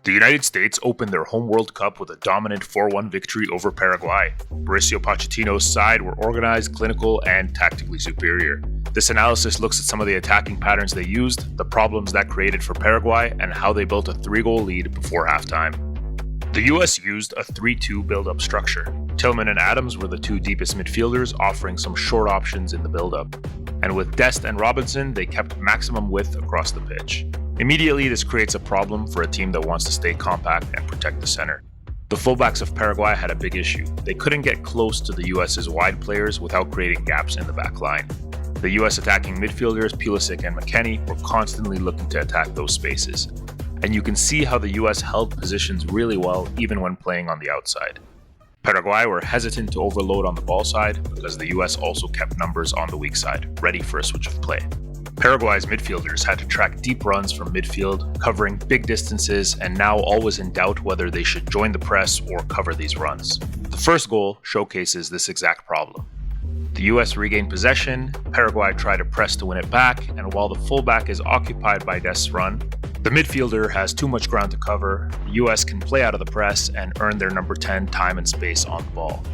The United States opened their home World Cup with a dominant 4-1 victory over Paraguay. Mauricio Pochettino's side were organized, clinical, and tactically superior. This analysis looks at some of the attacking patterns they used, the problems that created for Paraguay, and how they built a 3-goal lead before halftime. The US used a 3-2 build-up structure. Tillman and Adams were the two deepest midfielders, offering some short options in the build-up. And with Dest and Robinson, they kept maximum width across the pitch. Immediately, this creates a problem for a team that wants to stay compact and protect the center. The fullbacks of Paraguay had a big issue. They couldn't get close to the US's wide players without creating gaps in the back line. The US attacking midfielders, Pulisic and McKennie, were constantly looking to attack those spaces. And you can see how the US held positions really well even when playing on the outside. Paraguay were hesitant to overload on the ball side because the US also kept numbers on the weak side, ready for a switch of play. Paraguay's midfielders had to track deep runs from midfield, covering big distances, and now always in doubt whether they should join the press or cover these runs. The first goal showcases this exact problem. The US regained possession, Paraguay tried to press to win it back, and while the fullback is occupied by Dest's run, the midfielder has too much ground to cover. The US can play out of the press and earn their number 10 time and space on the ball.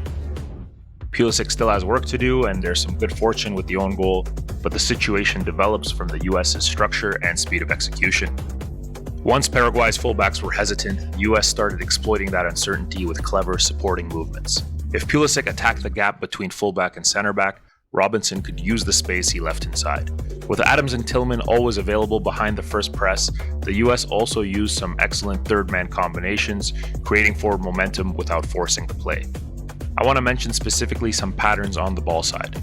Pulisic still has work to do, and there's some good fortune with the own goal, but the situation develops from the US's structure and speed of execution. Once Paraguay's fullbacks were hesitant, the US started exploiting that uncertainty with clever supporting movements. If Pulisic attacked the gap between fullback and center back, Robinson could use the space he left inside. With Adams and Tillman always available behind the first press, the US also used some excellent third-man combinations, creating forward momentum without forcing the play. I want to mention specifically some patterns on the ball side.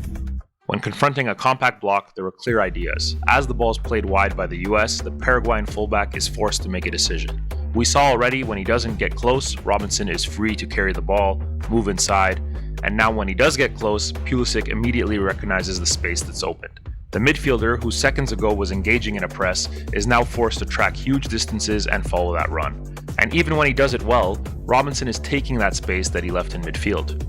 When confronting a compact block, there were clear ideas. As the ball is played wide by the US, the Paraguayan fullback is forced to make a decision. We saw already when he doesn't get close, Robinson is free to carry the ball, move inside, and now when he does get close, Pulisic immediately recognizes the space that's opened. The midfielder, who seconds ago was engaging in a press, is now forced to track huge distances and follow that run. And even when he does it well, Robinson is taking that space that he left in midfield.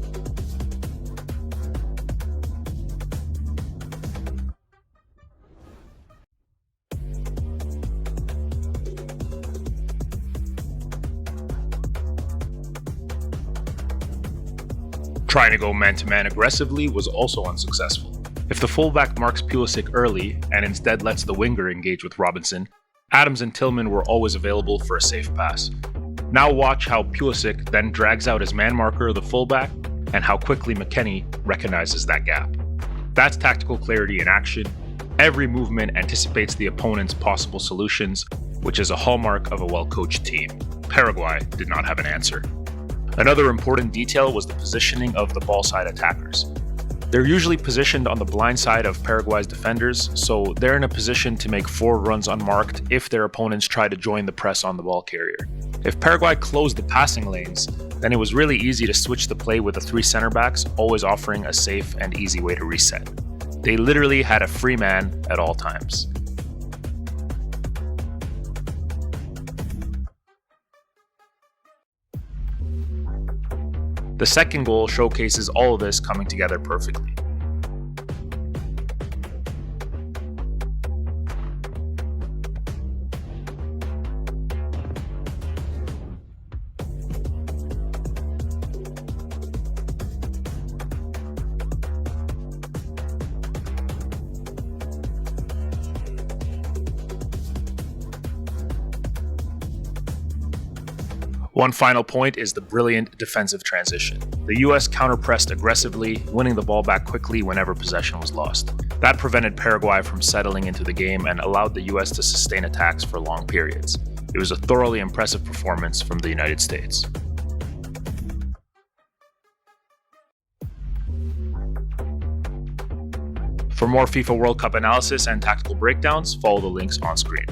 Trying to go man-to-man aggressively was also unsuccessful. If the fullback marks Pulisic early and instead lets the winger engage with Robinson, Adams and Tillman were always available for a safe pass. Now watch how Pulisic then drags out his man marker, the fullback, and how quickly McKennie recognizes that gap. That's tactical clarity in action. Every movement anticipates the opponent's possible solutions, which is a hallmark of a well-coached team. Paraguay did not have an answer. Another important detail was the positioning of the ball side attackers. They're usually positioned on the blind side of Paraguay's defenders, so they're in a position to make forward runs unmarked if their opponents try to join the press on the ball carrier. If Paraguay closed the passing lanes, then it was really easy to switch the play with the three center backs, always offering a safe and easy way to reset. They literally had a free man at all times. The second goal showcases all of this coming together perfectly. One final point is the brilliant defensive transition. The US counter-pressed aggressively, winning the ball back quickly whenever possession was lost. That prevented Paraguay from settling into the game and allowed the US to sustain attacks for long periods. It was a thoroughly impressive performance from the United States. For more FIFA World Cup analysis and tactical breakdowns, follow the links on screen.